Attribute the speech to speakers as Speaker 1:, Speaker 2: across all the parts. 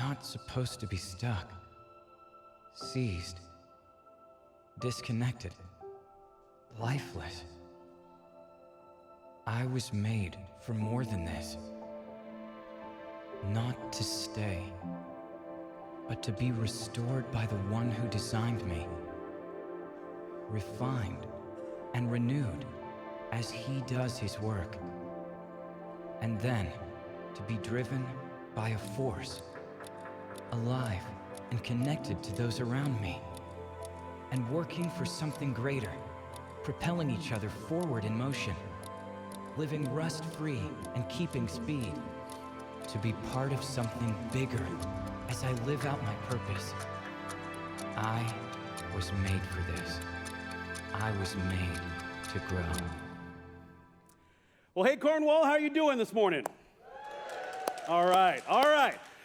Speaker 1: not supposed to be stuck, seized, disconnected, lifeless. I was made for more than this. Not to stay, but to be restored by the one who designed me, refined and renewed as he does his work, and then to be driven by a force, alive and connected to those around me, and working for something greater, propelling each other forward in motion, living rust-free and keeping speed, to be part of something bigger as I live out my purpose. I was made for this. I was made to grow.
Speaker 2: Well, hey, Cornwall, how are you doing this morning? All right.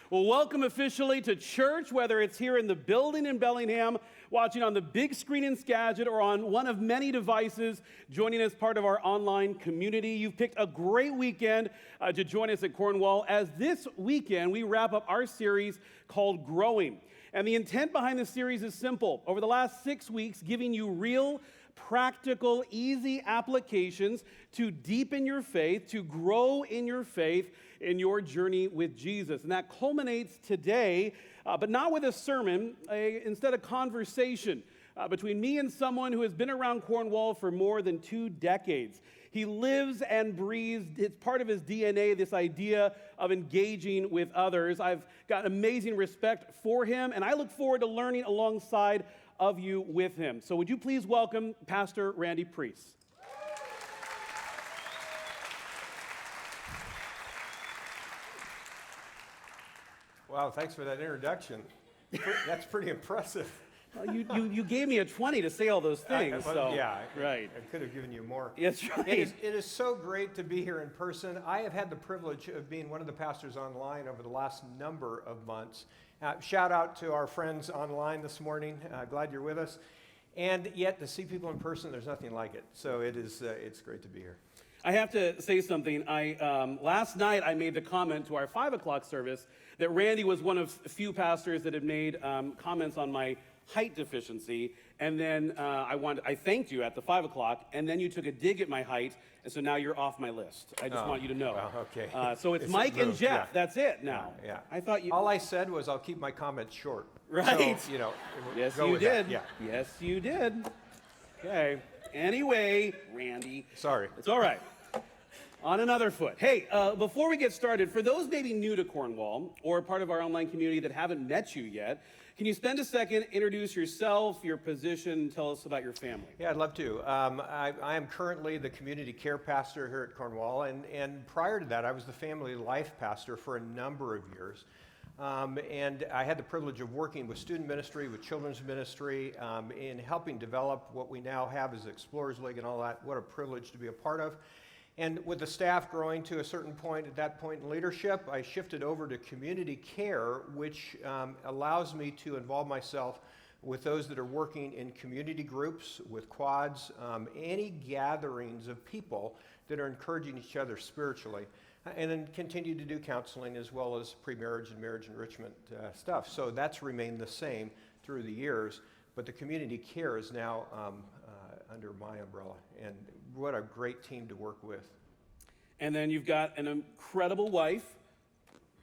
Speaker 2: Well, welcome officially to church, whether it's here in the building in Bellingham, watching on the big screen in Skagit, or on one of many devices, joining as part of our online community. You've picked a great weekend to join us at Cornwall, as this weekend we wrap up our series called Growing. And the intent behind this series is simple. Over the last 6 weeks, giving you real, practical, easy applications to deepen your faith, to grow in your faith in your journey with Jesus. And that culminates today, but not with a sermon, instead a conversation between me and someone who has been around Cornwall for more than 2 decades. He lives and breathes, it's part of his DNA, this idea of engaging with others. I've got amazing respect for him, and I look forward to learning alongside of you with him. So would you please welcome Pastor Randy Pries.
Speaker 3: Wow, thanks for that introduction. That's pretty impressive.
Speaker 2: Well, you gave me a 20 to say all those things.
Speaker 3: I could have given you more.
Speaker 2: That's right.
Speaker 3: It is so great to be here in person. I have had the privilege of being one of the pastors online over the last number of months. Shout out to our friends online this morning. Glad you're with us. And yet to see people in person, there's nothing like it. So it's great to be here.
Speaker 2: I have to say something. Last night I made the comment to our 5 o'clock service that Randy was one of few pastors that had made comments on my height deficiency, and then I thanked you at the 5 o'clock, and then you took a dig at my height, and so now you're off my list. I just want you to know.
Speaker 3: Okay.
Speaker 2: So it's Mike and Jeff. Yeah. That's it now.
Speaker 3: Yeah.
Speaker 2: I thought you.
Speaker 3: All I said was I'll keep my comments short.
Speaker 2: Right.
Speaker 3: So,
Speaker 2: yes,
Speaker 3: go
Speaker 2: you
Speaker 3: with
Speaker 2: did.
Speaker 3: That. Yeah.
Speaker 2: Yes, you did. Okay. Anyway, Randy.
Speaker 3: Sorry.
Speaker 2: It's all right. On another foot. Hey, before we get started, for those maybe new to Cornwall or part of our online community that haven't met you yet, can you spend a second, introduce yourself, your position, tell us about your family?
Speaker 3: Yeah, I'd love to. I am currently the community care pastor here at Cornwall, and prior to that, I was the family life pastor for a number of years. And I had the privilege of working with student ministry, with children's ministry, in helping develop what we now have as Explorers League and all that. What a privilege to be a part of. And with the staff growing to a certain point, at that point in leadership, I shifted over to community care, which allows me to involve myself with those that are working in community groups, with quads, any gatherings of people that are encouraging each other spiritually, and then continue to do counseling as well as pre-marriage and marriage enrichment stuff. So that's remained the same through the years, but the community care is now under my umbrella, and what a great team to work with.
Speaker 2: And then you've got an incredible wife.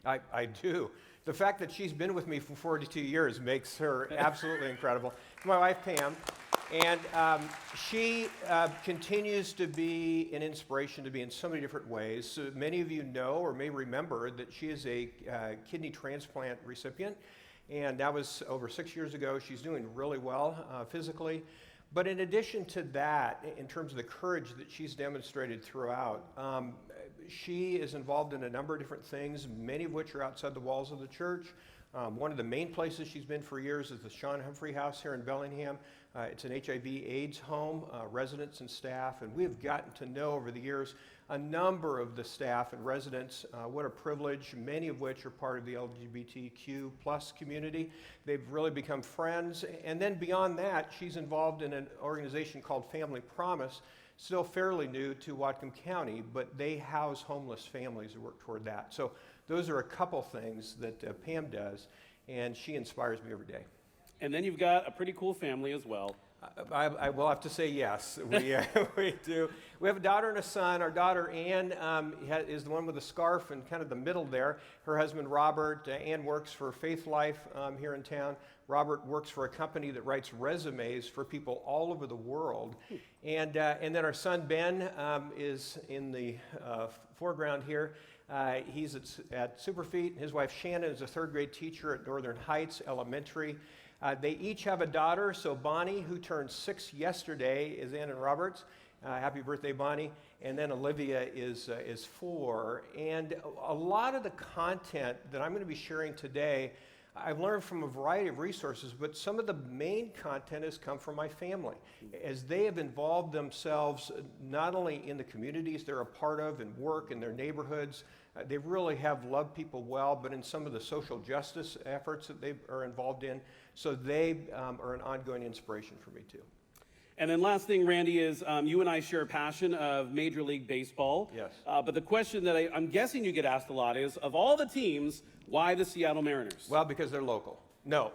Speaker 3: I do. The fact that she's been with me for 42 years makes her absolutely incredible. My wife, Pam, and she continues to be an inspiration to me in so many different ways. So many of you know or may remember that she is a kidney transplant recipient, and that was over 6 years ago. She's doing really well physically. But in addition to that, in terms of the courage that she's demonstrated throughout, she is involved in a number of different things, many of which are outside the walls of the church. One of the main places she's been for years is the Sean Humphrey House here in Bellingham. It's an HIV/AIDS home, residents and staff, and we have gotten to know over the years a number of the staff and residents. What a privilege, many of which are part of the LGBTQ plus community. They've really become friends. And then beyond that, she's involved in an organization called Family Promise, still fairly new to Whatcom County, but they house homeless families and work toward that. So those are a couple things that Pam does, and she inspires me every day.
Speaker 2: And then you've got a pretty cool family as well.
Speaker 3: I will have to say yes. We do. We have a daughter and a son. Our daughter, Ann, is the one with the scarf in kind of the middle there. Her husband, Robert. Ann works for Faith Life here in town. Robert works for a company that writes resumes for people all over the world. And then our son, Ben, is in the foreground here. He's at Superfeet. His wife, Shannon, is a third-grade teacher at Northern Heights Elementary. They each have a daughter, so Bonnie, who turned 6 yesterday, is Ann and Robert's. Happy birthday, Bonnie. And then Olivia is 4. And a lot of the content that I'm going to be sharing today, I've learned from a variety of resources, but some of the main content has come from my family. As they have involved themselves not only in the communities they're a part of and work in their neighborhoods, they really have loved people well, but in some of the social justice efforts that they are involved in. So they are an ongoing inspiration for me too.
Speaker 2: And then last thing, Randy, is you and I share a passion of Major League Baseball.
Speaker 3: Yes.
Speaker 2: But the question that I'm guessing you get asked a lot is, of all the teams, why the Seattle Mariners?
Speaker 3: Well, because they're local. No.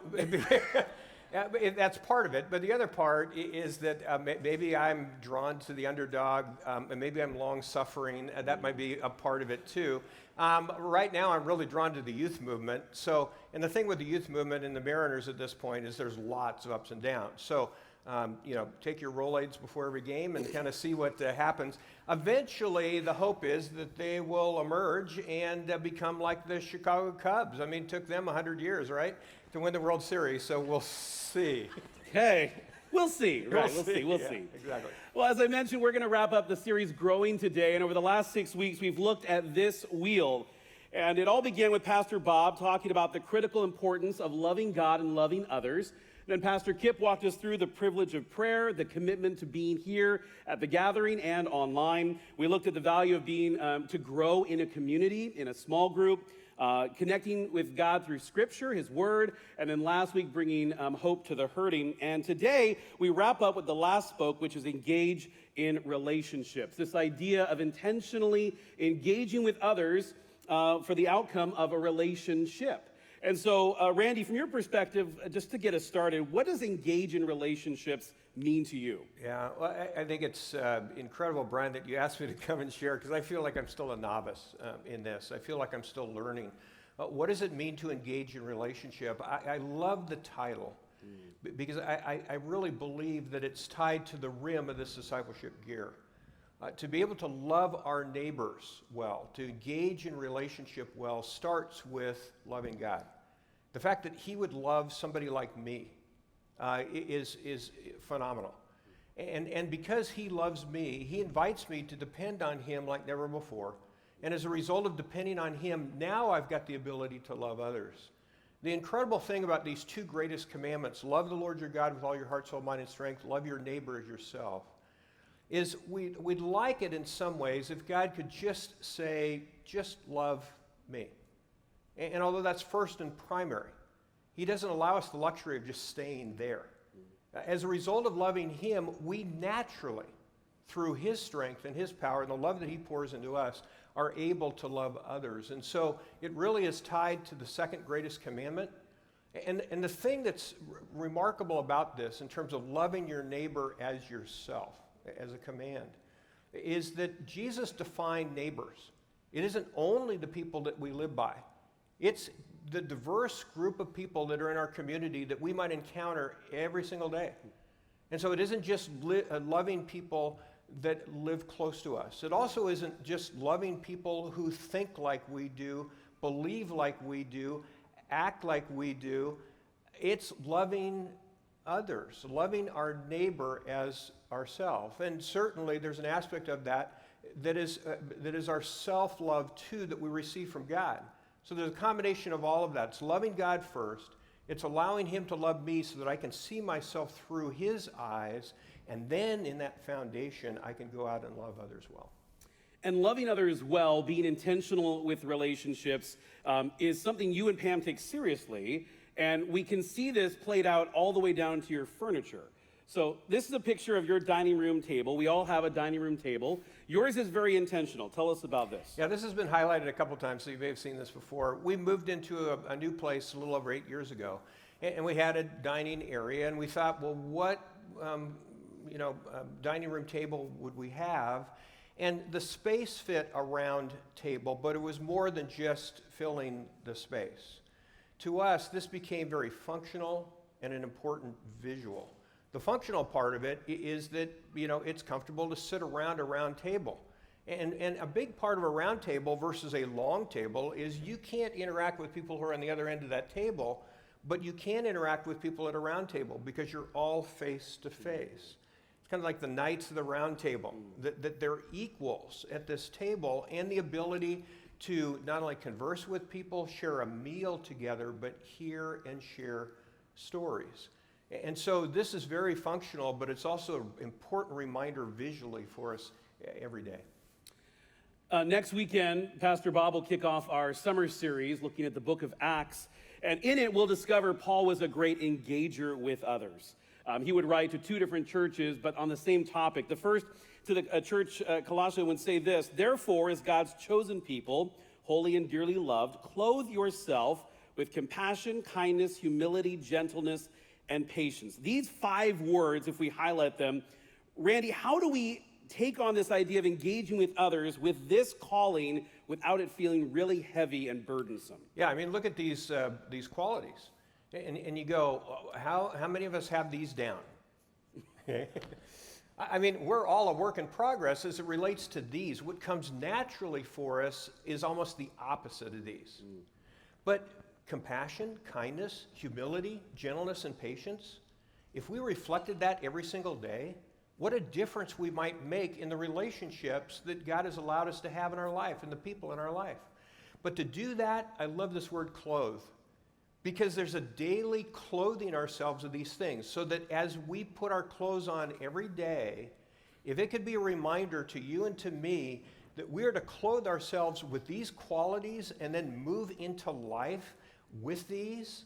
Speaker 3: That's part of it, but the other part is that maybe I'm drawn to the underdog, and maybe I'm long-suffering. That might be a part of it too. Right now, I'm really drawn to the youth movement. So, and the thing with the youth movement and the Mariners at this point is there's lots of ups and downs. So, take your Rolaids before every game and kind of see what happens. Eventually, the hope is that they will emerge and become like the Chicago Cubs. I mean, it took them 100 years, right, to win the World Series, so we'll see.
Speaker 2: Okay, we'll see, right? We'll
Speaker 3: Yeah,
Speaker 2: see.
Speaker 3: exactly.
Speaker 2: Well, as I mentioned, we're going to wrap up the series Growing today, and over the last 6 weeks, we've looked at this wheel. And it all began with Pastor Bob talking about the critical importance of loving God and loving others. Then Pastor Kip walked us through the privilege of prayer, the commitment to being here at the gathering and online. We looked at the value of being to grow in a community, in a small group, connecting with God through Scripture, His Word, and then last week bringing hope to the hurting. And today we wrap up with the last spoke, which is engage in relationships. This idea of intentionally engaging with others for the outcome of a relationship. And so, Randy, from your perspective, just to get us started, what does engage in relationships mean to you?
Speaker 3: Yeah, well, I think it's incredible, Brian, that you asked me to come and share, because I feel like I'm still a novice in this. I feel like I'm still learning. What does it mean to engage in relationship? I love the title, because I really believe that it's tied to the rim of this discipleship gear. To be able to love our neighbors well, to engage in relationship well, starts with loving God. The fact that He would love somebody like me is phenomenal. And because He loves me, He invites me to depend on Him like never before. And as a result of depending on Him, now I've got the ability to love others. The incredible thing about these two greatest commandments, love the Lord your God with all your heart, soul, mind, and strength, love your neighbor as yourself, is we'd like it in some ways if God could just say, just love me. And although that's first and primary, He doesn't allow us the luxury of just staying there. As a result of loving Him, we naturally, through His strength and His power and the love that He pours into us, are able to love others. And so it really is tied to the second greatest commandment. And the thing that's remarkable about this, in terms of loving your neighbor as yourself, as a command, is that Jesus defined neighbors. It isn't only the people that we live by. It's the diverse group of people that are in our community that we might encounter every single day. And so it isn't just loving people that live close to us. It also isn't just loving people who think like we do, believe like we do, act like we do. It's loving others, loving our neighbor as ourselves. And certainly there's an aspect of that is our self-love too, that we receive from God. So there's a combination of all of that. It's loving God first. It's allowing Him to love me so that I can see myself through His eyes. And then in that foundation, I can go out and love others well.
Speaker 2: And loving others well, being intentional with relationships, is something you and Pam take seriously. And we can see this played out all the way down to your furniture. So this is a picture of your dining room table. We all have a dining room table. Yours is very intentional. Tell us about this.
Speaker 3: Yeah, this has been highlighted a couple times, so you may have seen this before. We moved into a new place a little over 8 years ago, and we had a dining area, and we thought, well, what dining room table would we have? And the space fit a round table, but it was more than just filling the space. To us, this became very functional and an important visual. The functional part of it is that, it's comfortable to sit around a round table. And a big part of a round table versus a long table is you can't interact with people who are on the other end of that table, but you can interact with people at a round table because you're all face to face. It's kind of like the knights of the round table, that they're equals at this table, and the ability to not only converse with people, share a meal together, but hear and share stories. And so this is very functional, but it's also an important reminder visually for us every day.
Speaker 2: Next weekend, Pastor Bob will kick off our summer series looking at the book of Acts. And in it, we'll discover Paul was a great engager with others. He would write to 2 different churches, but on the same topic. The first to the church, Colossae, would say this: "Therefore, as God's chosen people, holy and dearly loved, clothe yourself with compassion, kindness, humility, gentleness, and patience." These 5 words, if we highlight them, Randy, how do we take on this idea of engaging with others with this calling without it feeling really heavy and burdensome?
Speaker 3: Yeah, I mean, look at these qualities. And you go, how many of us have these down? I mean, we're all a work in progress as it relates to these. What comes naturally for us is almost the opposite of these. But compassion, kindness, humility, gentleness, and patience, if we reflected that every single day, what a difference we might make in the relationships that God has allowed us to have in our life and the people in our life. But to do that, I love this word clothe, because there's a daily clothing ourselves of these things, so that as we put our clothes on every day, if it could be a reminder to you and to me that we are to clothe ourselves with these qualities and then move into life with these,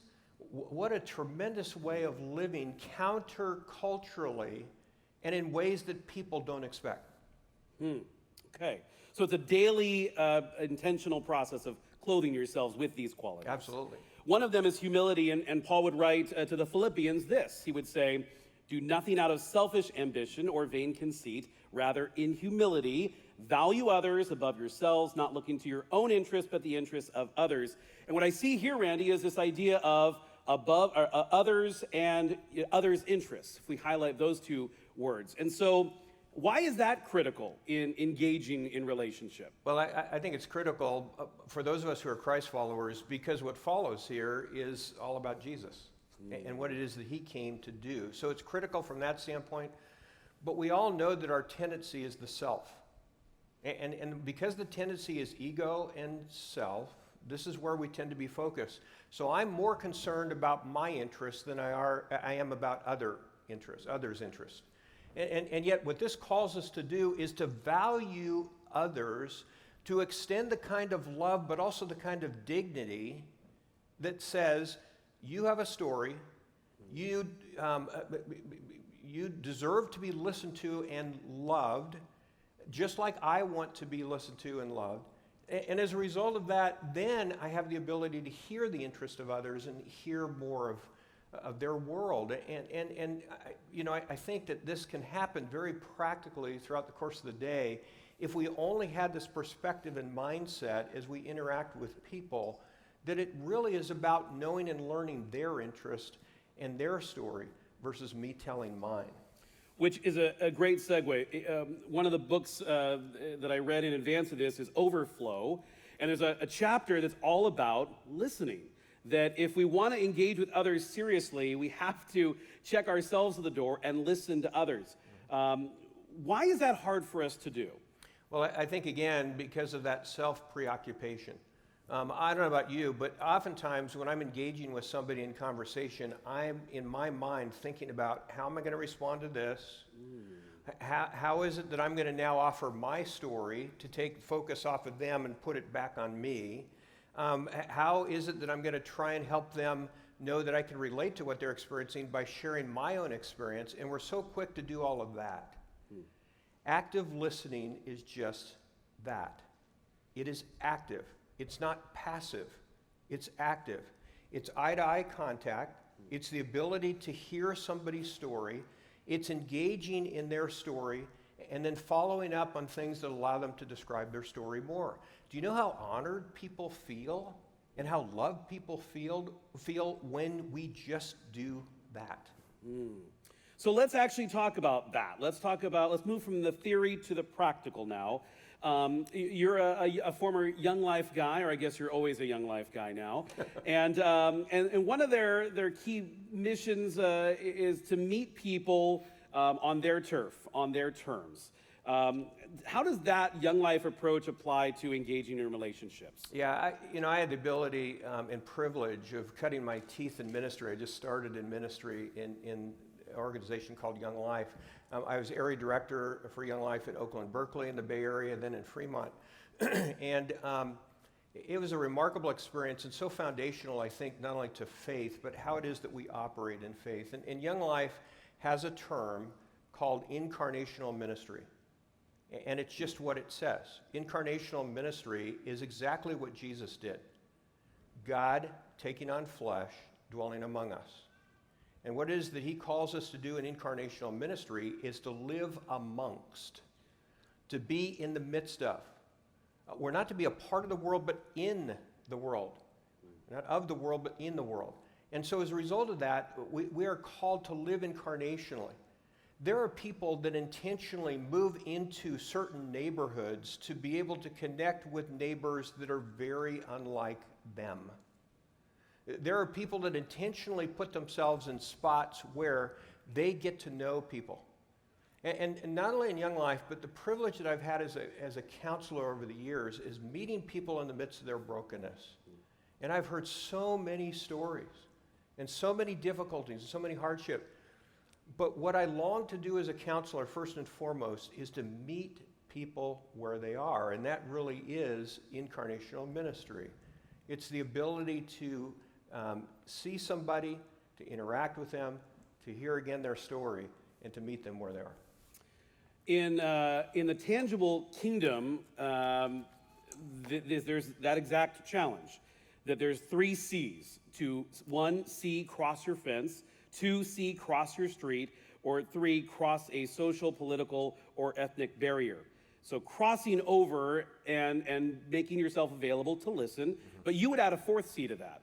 Speaker 3: what a tremendous way of living counterculturally and in ways that people don't expect.
Speaker 2: Okay, so it's a daily intentional process of clothing yourselves with these qualities.
Speaker 3: Absolutely.
Speaker 2: One of them is humility, and Paul would write to the Philippians this. He would say, "Do nothing out of selfish ambition or vain conceit, rather in humility, value others above yourselves, not looking to your own interest, but the interests of others." And what I see here, Randy, is this idea of above others and others' interests, if we highlight those 2 words. And so why is that critical in engaging in relationship?
Speaker 3: Well, I think it's critical for those of us who are Christ followers, because what follows here is all about Jesus and what it is that he came to do. So it's critical from that standpoint. But we all know that our tendency is the self. And because the tendency is ego and self, this is where we tend to be focused. So I'm more concerned about my interests than I am about others' interests. And yet what this calls us to do is to value others, to extend the kind of love, but also the kind of dignity that says, you have a story, you deserve to be listened to and loved, just like I want to be listened to and loved. And as a result of that, then I have the ability to hear the interest of others and hear more of their world. And I think that this can happen very practically throughout the course of the day if we only had this perspective and mindset as we interact with people, that it really is about knowing and learning their interest and their story versus me telling mine.
Speaker 2: Which is a great segue. One of the books that I read in advance of this is Overflow, and there's a chapter that's all about listening. That if we want to engage with others seriously, we have to check ourselves at the door and listen to others. Why is that hard for us to do?
Speaker 3: Well, I think, again, because of that self-preoccupation. I don't know about you, but oftentimes when I'm engaging with somebody in conversation, I'm, in my mind, thinking about how am I going to respond to this? How is it that I'm going to now offer my story to take focus off of them and put it back on me? How is it that I'm going to try and help them know that I can relate to what they're experiencing by sharing my own experience, and we're so quick to do all of that. Active listening is just that. It is active. It's not passive. It's active. It's eye-to-eye contact. It's the ability to hear somebody's story. It's engaging in their story and then following up on things that allow them to describe their story more. Do you know how honored people feel and how loved people feel when we just do that?
Speaker 2: So let's actually talk about that. Let's move from the theory to the practical now. You're a former Young Life guy, or I guess you're always a Young Life guy now. And one of their key missions is to meet people on their turf, on their terms. How does that Young Life approach apply to engaging in relationships?
Speaker 3: Yeah, I had the ability and privilege of cutting my teeth in ministry. I just started in ministry in an organization called Young Life. I was area director for Young Life at Oakland, Berkeley in the Bay Area, then in Fremont. And it was a remarkable experience and so foundational, I think, not only to faith, but how it is that we operate in faith. And Young Life has a term called incarnational ministry. And it's just what it says. Incarnational ministry is exactly what Jesus did. God taking on flesh, dwelling among us. And what it is that he calls us to do in incarnational ministry is to live amongst, to be in the midst of. We're not to be a part of the world, but in the world. Not of the world, but in the world. And so as a result of that, we are called to live incarnationally. There are people that intentionally move into certain neighborhoods to be able to connect with neighbors that are very unlike them. There are people that intentionally put themselves in spots where they get to know people. And not only in Young Life, but the privilege that I've had as a counselor over the years is meeting people in the midst of their brokenness. And I've heard so many stories and so many difficulties and so many hardships. But what I long to do as a counselor, first and foremost, is to meet people where they are. And that really is incarnational ministry. It's the ability to see somebody, to interact with them, to hear again their story, and to meet them where they are.
Speaker 2: In the tangible kingdom, there's that exact challenge, that there's 3 C's. 1, C, cross your fence. 2, C, cross your street. Or 3, cross a social, political, or ethnic barrier. So crossing over and making yourself available to listen, but you would add a 4th C to that.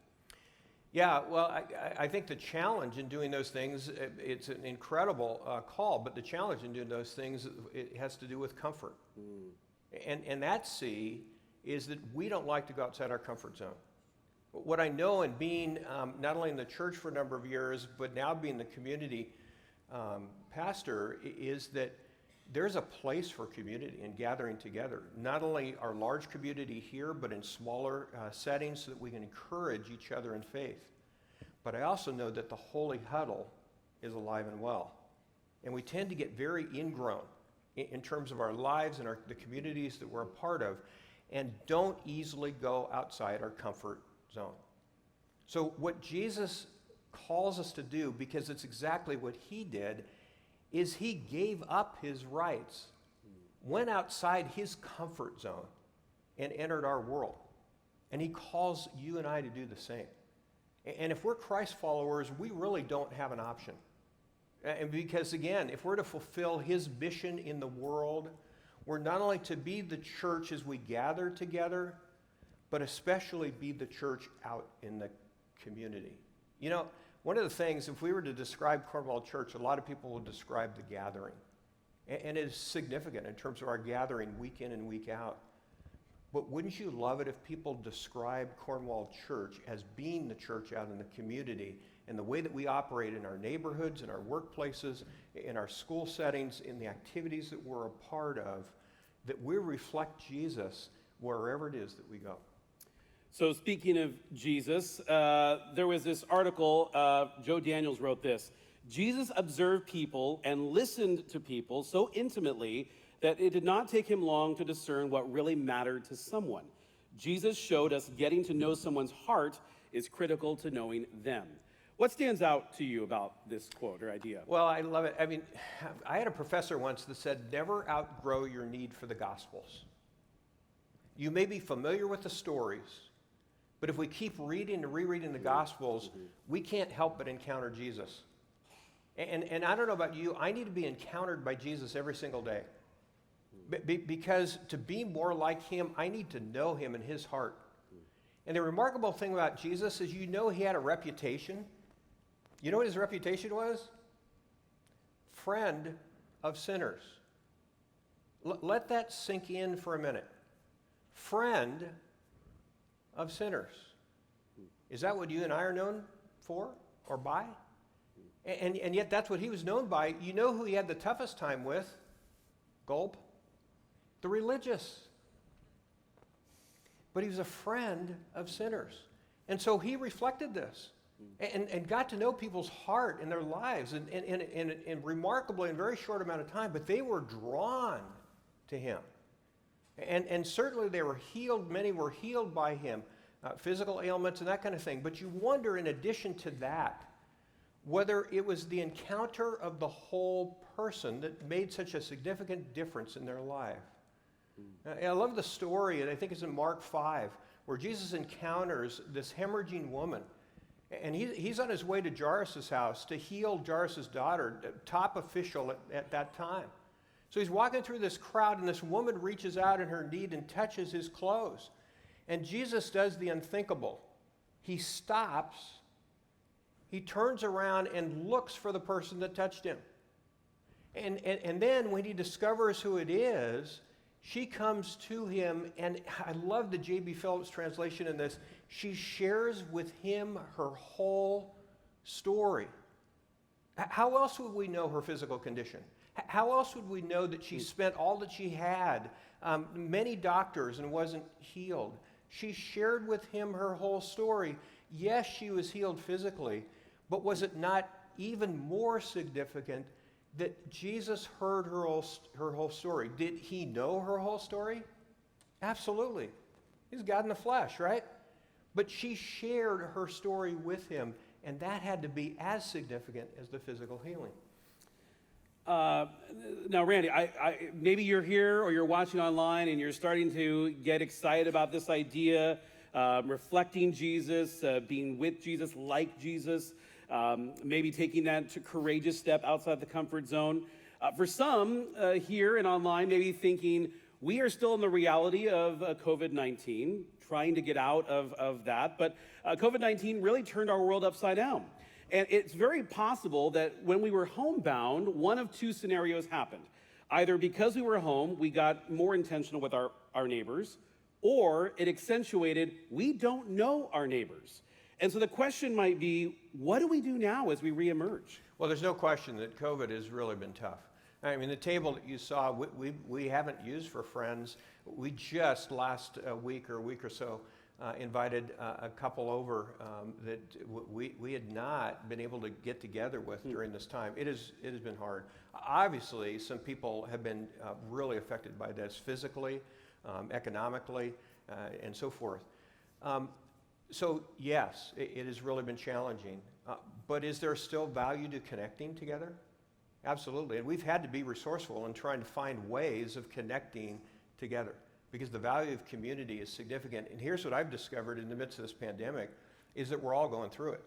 Speaker 3: Yeah, well, I think the challenge in doing those things, it's an incredible call, but the challenge in doing those things, it has to do with comfort. And that C is that we don't like to go outside our comfort zone. What I know in being not only in the church for a number of years, but now being the community pastor, is that there's a place for community and gathering together. Not only our large community here, but in smaller settings so that we can encourage each other in faith. But I also know that the holy huddle is alive and well. And we tend to get very ingrown in terms of our lives and the communities that we're a part of, and don't easily go outside our comfort zone. So what Jesus calls us to do, because it's exactly what he did, is he gave up his rights, went outside his comfort zone, and entered our world. And he calls you and I to do the same. And if we're Christ followers, we really don't have an option. And because, again, if we're to fulfill his mission in the world, we're not only to be the church as we gather together, but especially be the church out in the community. You know, one of the things, if we were to describe Cornwall Church, a lot of people would describe the gathering. And it is significant in terms of our gathering week in and week out. But wouldn't you love it if people describe Cornwall Church as being the church out in the community, and the way that we operate in our neighborhoods, in our workplaces, in our school settings, in the activities that we're a part of, that we reflect Jesus wherever it is that we go.
Speaker 2: So speaking of Jesus, there was this article, Joe Daniels wrote this: Jesus observed people and listened to people so intimately that it did not take him long to discern what really mattered to someone. Jesus showed us getting to know someone's heart is critical to knowing them. What stands out to you about this quote or idea?
Speaker 3: Well, I love it. I mean, I had a professor once that said, never outgrow your need for the Gospels. You may be familiar with the stories, but if we keep reading and rereading the Gospels, we can't help but encounter Jesus. And I don't know about you, I need to be encountered by Jesus every single day. Because to be more like him, I need to know him and his heart. And the remarkable thing about Jesus is, you know, he had a reputation. You know what his reputation was? Friend of sinners. Let that sink in for a minute. Friend of sinners. Is that what you and I are known for or by? And yet that's what he was known by. You know who he had the toughest time with? Gulp. The religious. But he was a friend of sinners. And so he reflected this and got to know people's heart and their lives in remarkably in a very short amount of time, but they were drawn to him. And certainly they were healed. Many were healed by him, physical ailments and that kind of thing. But you wonder, in addition to that, whether it was the encounter of the whole person that made such a significant difference in their life. I love the story, and I think it's in Mark 5, where Jesus encounters this hemorrhaging woman. And he's on his way to Jairus' house to heal Jairus' daughter, top official at that time. So he's walking through this crowd, and this woman reaches out in her need and touches his clothes. And Jesus does the unthinkable. He stops, he turns around and looks for the person that touched him. And then when he discovers who it is, she comes to him, and I love the J.B. Phillips translation in this. She shares with him her whole story. How else would we know her physical condition? How else would we know that she spent all that she had, many doctors, and wasn't healed? She shared with him her whole story. Yes, she was healed physically, but was it not even more significant that Jesus heard her whole story? Did he know her whole story? Absolutely. He's God in the flesh, right? But she shared her story with him, and that had to be as significant as the physical healing.
Speaker 2: Now, Randy, maybe you're here or you're watching online and you're starting to get excited about this idea, reflecting Jesus, being with Jesus, like Jesus. Maybe taking that courageous step outside the comfort zone. For some here and online, maybe thinking, we are still in the reality of COVID-19, trying to get out of that. But COVID-19 really turned our world upside down. And it's very possible that when we were homebound, one of two scenarios happened. Either because we were home, we got more intentional with our neighbors, or it accentuated, we don't know our neighbors. And so the question might be, what do we do now as we reemerge?
Speaker 3: Well, there's no question that COVID has really been tough. I mean, the table that you saw, we haven't used for friends. We just last week or so invited a couple over that we had not been able to get together with during this time. It has been hard. Obviously, some people have been really affected by this physically, economically, and so forth. So yes, it has really been challenging, but is there still value to connecting together? Absolutely, and we've had to be resourceful in trying to find ways of connecting together because the value of community is significant. And here's what I've discovered in the midst of this pandemic is that we're all going through it.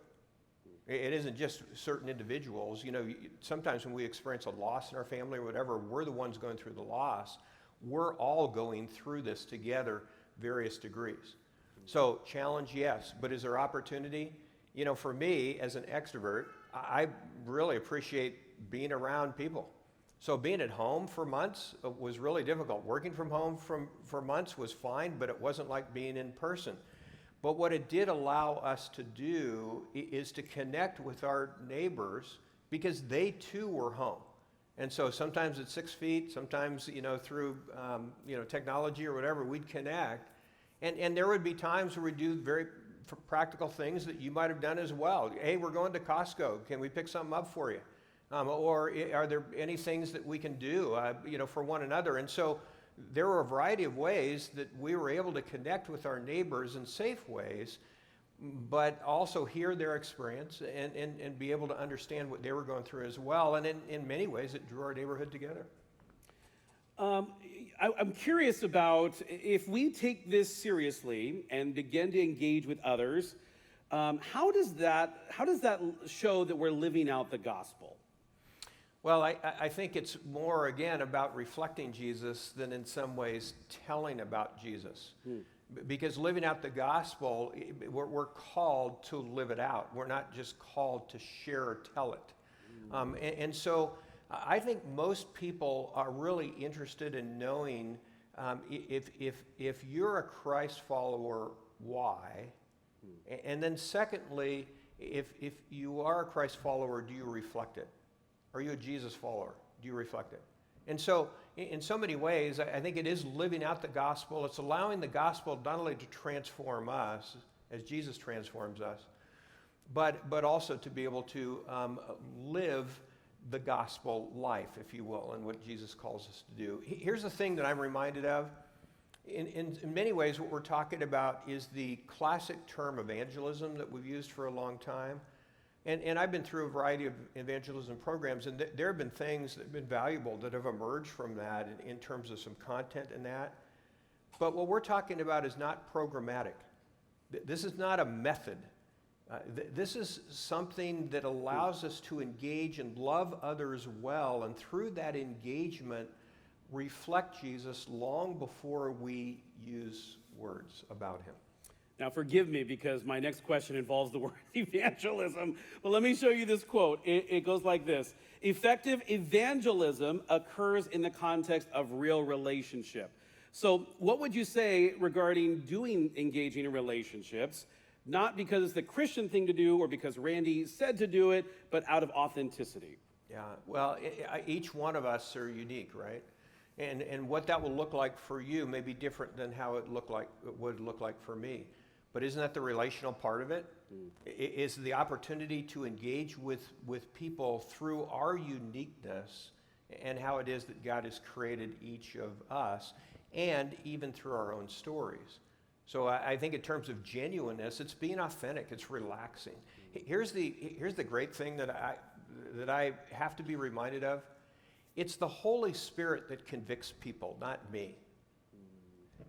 Speaker 3: It isn't just certain individuals. You know, sometimes when we experience a loss in our family or whatever, we're the ones going through the loss. We're all going through this together, various degrees. So challenge, yes, but is there opportunity? You know, for me as an extrovert, I really appreciate being around people. So being at home for months was really difficult. Working from home for months was fine, but it wasn't like being in person. But what it did allow us to do is to connect with our neighbors because they too were home. And so sometimes at 6 feet, sometimes, you know, through, technology or whatever, we'd connect. And there would be times where we'd do very practical things that you might have done as well. Hey, we're going to Costco. Can we pick something up for you? Or are there any things that we can do, for one another? And so there were a variety of ways that we were able to connect with our neighbors in safe ways. but also hear their experience and be able to understand what they were going through as well. And in many ways, it drew our neighborhood together.
Speaker 2: I'm curious about if we take this seriously and begin to engage with others, how does that show that we're living out the gospel?
Speaker 3: Well, I think it's more, again, about reflecting Jesus than in some ways telling about Jesus. Because living out the gospel, we're called to live it out. We're not just called to share or tell it. And so I think most people are really interested in knowing if you're a Christ follower, why? And then secondly, if you are a Christ follower, do you reflect it? Are you a Jesus follower? Do you reflect it? And so in so many ways, I think it is living out the gospel. It's allowing the gospel not only to transform us as Jesus transforms us, but also to be able to live the gospel life, if you will, and what Jesus calls us to do. Here's the thing that I'm reminded of. In many ways, what we're talking about is the classic term evangelism that we've used for a long time. And I've been through a variety of evangelism programs, and there have been things that have been valuable that have emerged from that in terms of some content in that. But what we're talking about is not programmatic. This is not a method. This is something that allows us to engage and love others well, and through that engagement, reflect Jesus long before we use words about him.
Speaker 2: Now, forgive me because my next question involves the word evangelism. But let me show you this quote. It goes like this: effective evangelism occurs in the context of real relationship. So what would you say regarding engaging in relationships, not because it's the Christian thing to do or because Randy said to do it, but out of authenticity?
Speaker 3: Yeah, well, each one of us are unique, right? And what that will look like for you may be different than how it would look like for me. But isn't that the relational part of it? Is the opportunity to engage with people through our uniqueness and how it is that God has created each of us, and even through our own stories. So I think in terms of genuineness, it's being authentic, it's relaxing. Here's the great thing that I have to be reminded of. It's the Holy Spirit that convicts people, not me.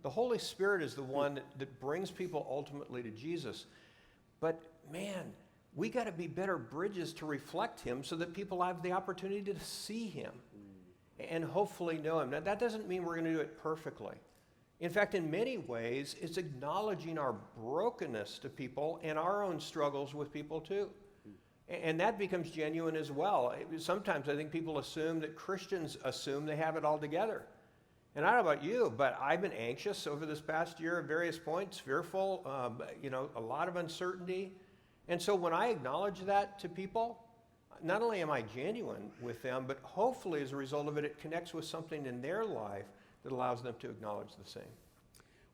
Speaker 3: The Holy Spirit is the one that brings people ultimately to Jesus. But man, we got to be better bridges to reflect him so that people have the opportunity to see him and hopefully know him. Now, that doesn't mean we're going to do it perfectly. In fact, in many ways, it's acknowledging our brokenness to people and our own struggles with people too. And that becomes genuine as well. Sometimes I think people assume that Christians assume they have it all together. And I don't know about you, but I've been anxious over this past year at various points, fearful, a lot of uncertainty. And so when I acknowledge that to people, not only am I genuine with them, but hopefully as a result of it, it connects with something in their life that allows them to acknowledge the same.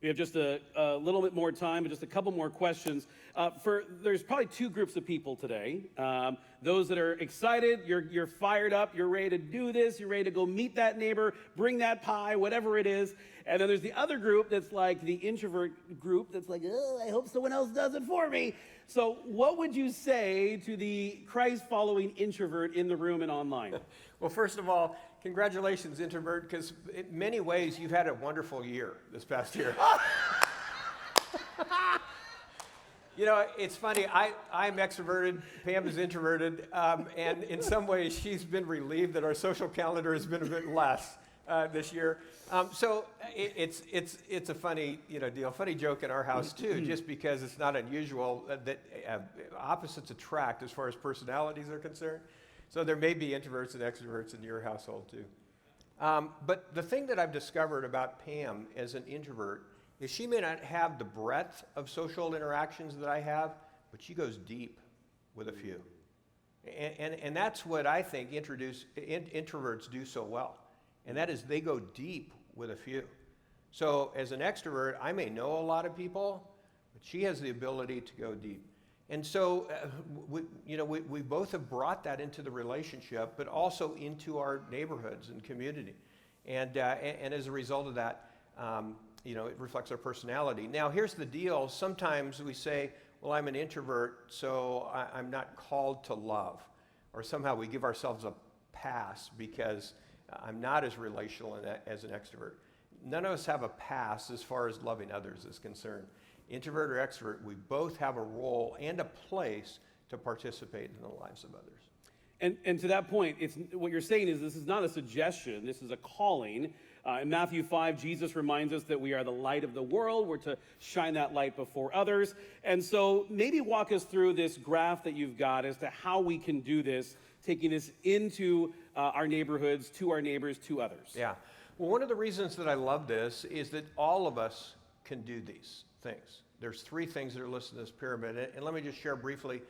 Speaker 2: We have just a little bit more time, but just a couple more questions. There's probably two groups of people today. Those that are excited, you're fired up, you're ready to do this, you're ready to go meet that neighbor, bring that pie, whatever it is. And then there's the other group that's like the introvert group that's like, oh, I hope someone else does it for me. So what would you say to the Christ-following introvert in the room and online?
Speaker 3: Well, first of all, congratulations, introvert, because in many ways you've had a wonderful year this past year. You know, it's funny, I'm extroverted, Pam is introverted, and in some ways she's been relieved that our social calendar has been a bit less this year. So it's a funny deal, funny joke in our house too, just because it's not unusual that opposites attract as far as personalities are concerned. So there may be introverts and extroverts in your household too. But the thing that I've discovered about Pam as an introvert is she may not have the breadth of social interactions that I have, but she goes deep with a few. And that's what I think introverts do so well. And that is they go deep with a few. So as an extrovert, I may know a lot of people, but she has the ability to go deep. And so, we both have brought that into the relationship, but also into our neighborhoods and community. And as a result of that, it reflects our personality. Now, here's the deal. Sometimes we say, well, I'm an introvert, so I'm not called to love. Or somehow we give ourselves a pass because I'm not as relational as an extrovert. None of us have a pass as far as loving others is concerned. Introvert or extrovert, we both have a role and a place to participate in the lives of others.
Speaker 2: And to that point, what you're saying is this is not a suggestion, this is a calling. In Matthew 5, Jesus reminds us that we are the light of the world. We're to shine that light before others. And so maybe walk us through this graph that you've got as to how we can do this, taking this into our neighborhoods, to our neighbors, to others.
Speaker 3: Yeah. Well, one of the reasons that I love this is that all of us can do these things. There's 3 things that are listed in this pyramid. And let me just share briefly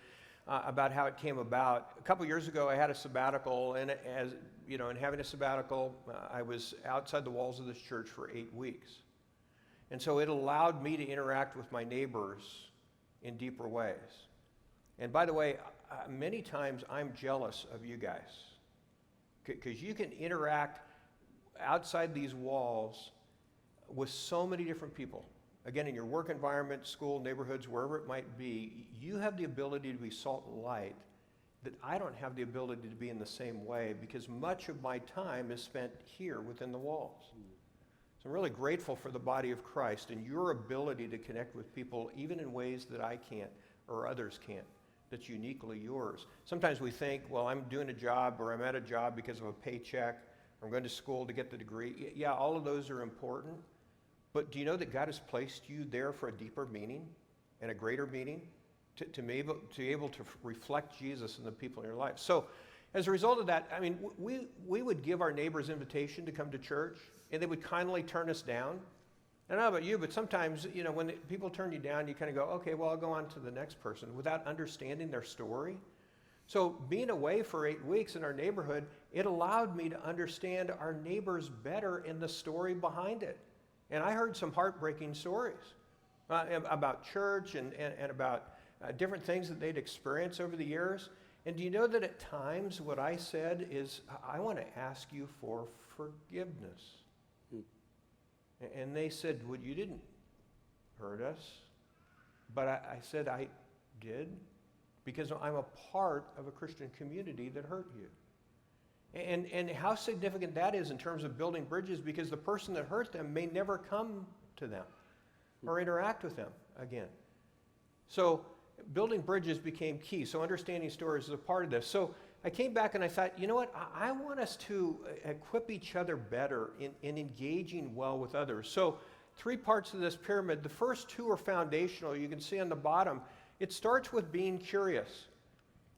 Speaker 3: about how it came about. A couple years ago, I had a sabbatical, and as you know, in having a sabbatical, I was outside the walls of this church for 8 weeks. And so it allowed me to interact with my neighbors in deeper ways. And by the way, many times I'm jealous of you guys because you can interact outside these walls with so many different people. Again, in your work environment, school, neighborhoods, wherever it might be, you have the ability to be salt and light that I don't have the ability to be in the same way because much of my time is spent here within the walls. So I'm really grateful for the body of Christ and your ability to connect with people even in ways that I can't or others can't, that's uniquely yours. Sometimes we think, well, I'm doing a job or I'm at a job because of a paycheck or I'm going to school to get the degree. Yeah, all of those are important. But do you know that God has placed you there for a deeper meaning and a greater meaning? To be able to reflect Jesus in the people in your life. So as a result of that, I mean, we would give our neighbors invitation to come to church, and they would kindly turn us down. I don't know about you, but sometimes, you know, when people turn you down, you kind of go, okay, well, I'll go on to the next person without understanding their story. So being away for 8 weeks in our neighborhood, it allowed me to understand our neighbors better and the story behind it. And I heard some heartbreaking stories about church and about different things that they'd experienced over the years. And do you know that at times what I said is, I want to ask you for forgiveness. And they said, well, you didn't hurt us. But I said, I did, because I'm a part of a Christian community that hurt you. And how significant that is in terms of building bridges, because the person that hurt them may never come to them or interact with them again. So building bridges became key. So understanding stories is a part of this. So I came back and I thought, you know what? I want us to equip each other better in engaging well with others. So 3 parts of this pyramid. The first 2 are foundational. You can see on the bottom, it starts with being curious.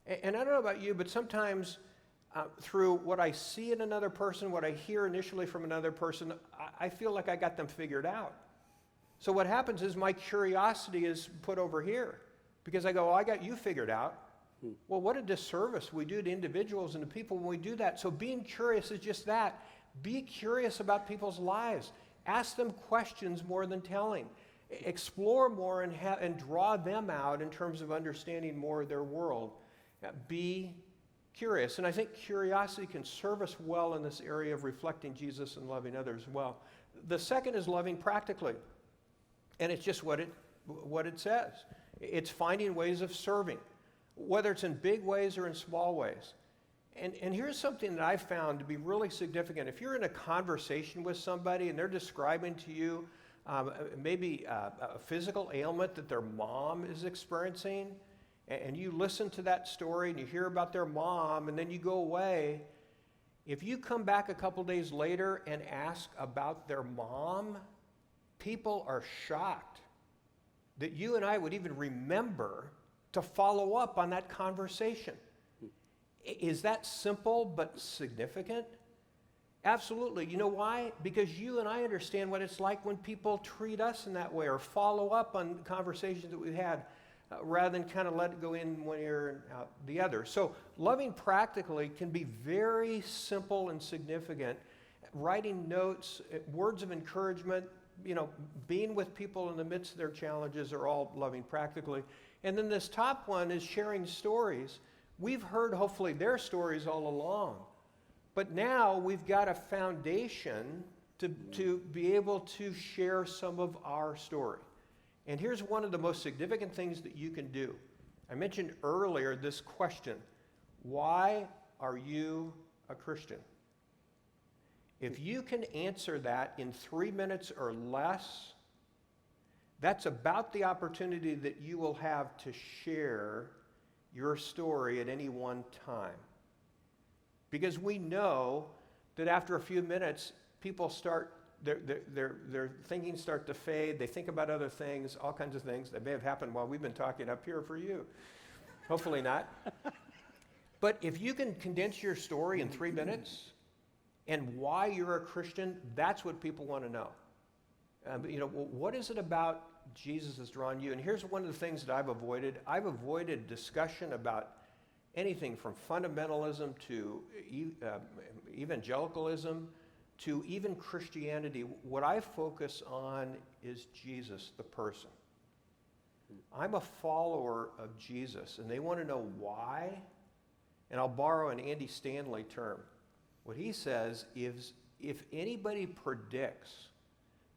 Speaker 3: And I don't know about you, but sometimes through what I see in another person, what I hear initially from another person, I feel like I got them figured out. So what happens is my curiosity is put over here because I go, well, I got you figured out. Well, what a disservice we do to individuals and to people when we do that. So being curious is just that. Be curious about people's lives. Ask them questions more than telling. Explore more and draw them out in terms of understanding more of their world. Be curious. And I think curiosity can serve us well in this area of reflecting Jesus and loving others well. The second is loving practically. And it's just what it says. It's finding ways of serving, whether it's in big ways or in small ways. And here's something that I've found to be really significant. If you're in a conversation with somebody and they're describing to you maybe a physical ailment that their mom is experiencing, and you listen to that story and you hear about their mom and then you go away, if you come back a couple days later and ask about their mom, people are shocked that you and I would even remember to follow up on that conversation. Is that simple but significant? Absolutely. You know why? Because you and I understand what it's like when people treat us in that way or follow up on conversations that we've had rather than kind of let it go in one ear and out the other. So loving practically can be very simple and significant. Writing notes, words of encouragement, being with people in the midst of their challenges are all loving practically. And then this top one is sharing stories. We've heard, hopefully, their stories all along. But now we've got a foundation to be able to share some of our story. And here's one of the most significant things that you can do. I mentioned earlier this question, why are you a Christian? If you can answer that in 3 minutes or less, that's about the opportunity that you will have to share your story at any one time. Because we know that after a few minutes, people start, their thinking start to fade. They think about other things, all kinds of things that may have happened while we've been talking up here for you. Hopefully not. But if you can condense your story in 3 minutes and why you're a Christian, that's what people want to know. What is it about Jesus that's drawn you? And here's one of the things that I've avoided. I've avoided discussion about anything from fundamentalism to evangelicalism to even Christianity. What I focus on is Jesus, the person. I'm a follower of Jesus, and they want to know why. And I'll borrow an Andy Stanley term. What he says is, if anybody predicts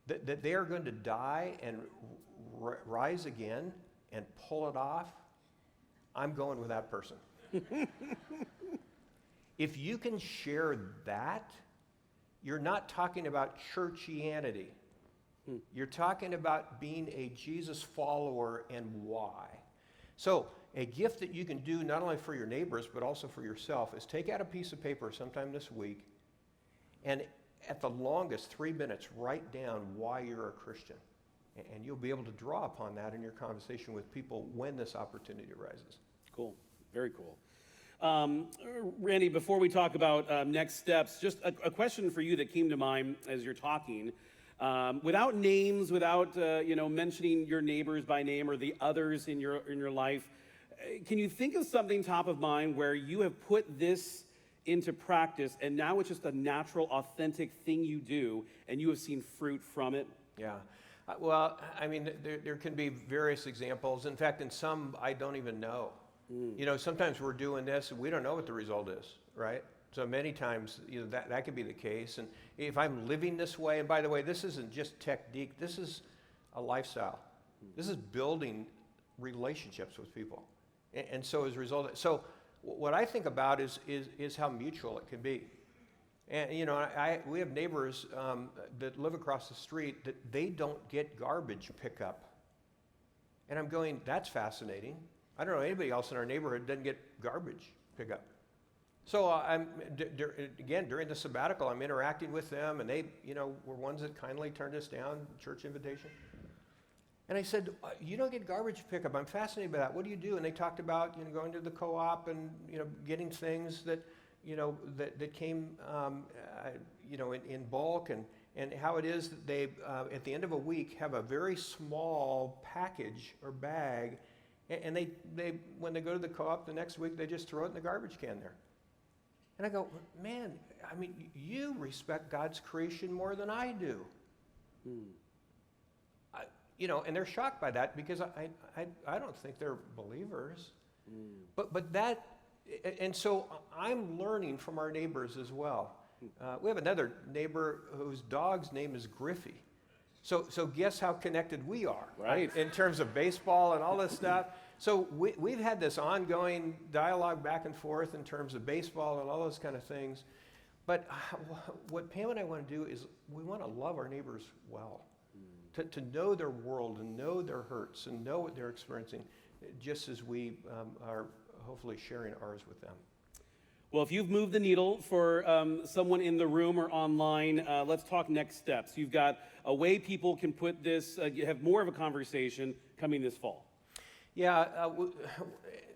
Speaker 3: that they are going to die and rise again and pull it off, I'm going with that person. If you can share that, you're not talking about churchianity. You're talking about being a Jesus follower and why. So a gift that you can do not only for your neighbors but also for yourself is take out a piece of paper sometime this week and at the longest 3 minutes write down why you're a Christian. And you'll be able to draw upon that in your conversation with people when this opportunity arises.
Speaker 2: Cool. Very cool. Randy, before we talk about next steps, just a question for you that came to mind as you're talking. Without names, without mentioning your neighbors by name or the others in your life, can you think of something top of mind where you have put this into practice and now it's just a natural, authentic thing you do and you have seen fruit from it?
Speaker 3: Yeah. Well, I mean, there can be various examples. In fact, in some, I don't even know. Sometimes we're doing this and we don't know what the result is, right? So many times, that could be the case. And if I'm living this way, and by the way, this isn't just technique, this is a lifestyle. This is building relationships with people. And so as a result, so what I think about is how mutual it can be. And we have neighbors that live across the street that they don't get garbage pickup. And I'm going, that's fascinating. I don't know anybody else in our neighborhood doesn't get garbage pickup. So again, during the sabbatical, I'm interacting with them, and they, were ones that kindly turned us down, church invitation. And I said, you don't get garbage pickup. I'm fascinated by that. What do you do? And they talked about, going to the co-op and, getting things that, that came, in bulk, and how it is that they, at the end of a week, have a very small package or bag, and they when they go to the co-op the next week, they just throw it in the garbage can there. And I go, man, I mean, you respect God's creation more than I do. And they're shocked by that because I don't think they're believers. But that, and so I'm learning from our neighbors as well. We have another neighbor whose dog's name is Griffey. So guess how connected we are,
Speaker 2: right?
Speaker 3: In terms of baseball and all this stuff. So we've had this ongoing dialogue back and forth in terms of baseball and all those kind of things. But what Pam and I want to do is we want to love our neighbors well, to know their world and know their hurts and know what they're experiencing, just as we are hopefully sharing ours with them.
Speaker 2: Well, if you've moved the needle for someone in the room or online, let's talk next steps. You've got a way people can put this, have more of a conversation coming this fall.
Speaker 3: Yeah,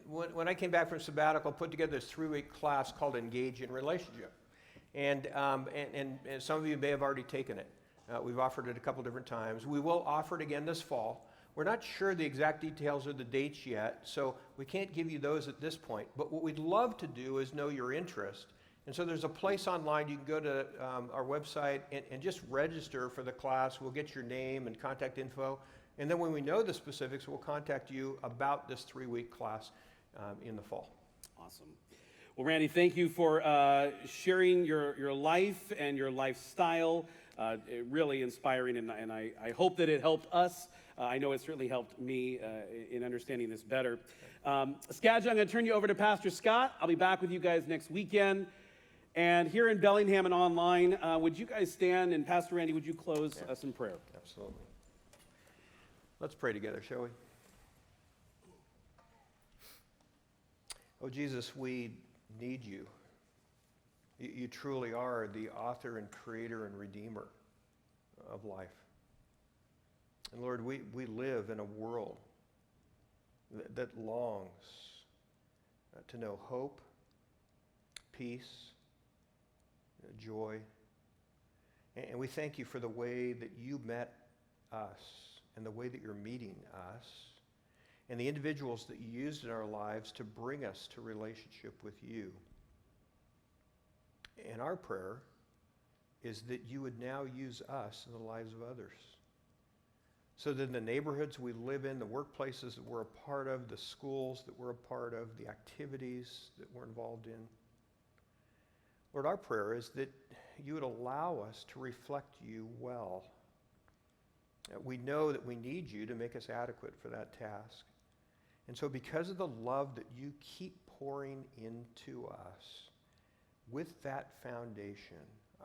Speaker 3: when I came back from sabbatical, put together this 3-week class called Engage in Relationship. And some of you may have already taken it. We've offered it a couple different times. We will offer it again this fall. We're not sure the exact details or the dates yet, so we can't give you those at this point. But what we'd love to do is know your interest. And so there's a place online. You can go to our website and just register for the class. We'll get your name and contact info. And then when we know the specifics, we'll contact you about this 3-week class in the fall.
Speaker 2: Awesome. Well, Randy, thank you for sharing your life and your lifestyle. Really inspiring, and I hope that it helped us I know it certainly helped me in understanding this better. Skagit, I'm going to turn you over to Pastor Scott. I'll be back with you guys next weekend. And here in Bellingham and online, would you guys stand, and Pastor Randy, would you close us in prayer?
Speaker 3: Absolutely. Let's pray together, shall we? Oh, Jesus, we need you. You truly are the author and creator and redeemer of life. And Lord, we live in a world that longs to know hope, peace, joy. And we thank you for the way that you met us and the way that you're meeting us and the individuals that you used in our lives to bring us to relationship with you. And our prayer is that you would now use us in the lives of others. So that in the neighborhoods we live in, the workplaces that we're a part of, the schools that we're a part of, the activities that we're involved in, Lord, our prayer is that you would allow us to reflect you well. We know that we need you to make us adequate for that task. And so because of the love that you keep pouring into us, with that foundation,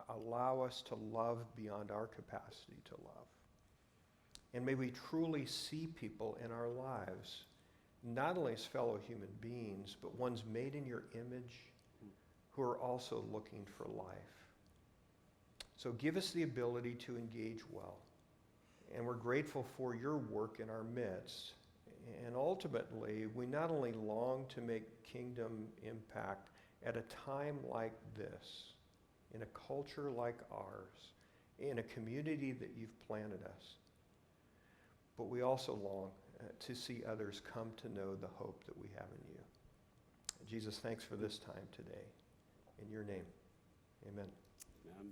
Speaker 3: allow us to love beyond our capacity to love. And may we truly see people in our lives, not only as fellow human beings, but ones made in your image who are also looking for life. So give us the ability to engage well. And we're grateful for your work in our midst. And ultimately, we not only long to make kingdom impact at a time like this, in a culture like ours, in a community that you've planted us, but we also long to see others come to know the hope that we have in you. Jesus, thanks for this time today. In your name, amen.
Speaker 2: Amen.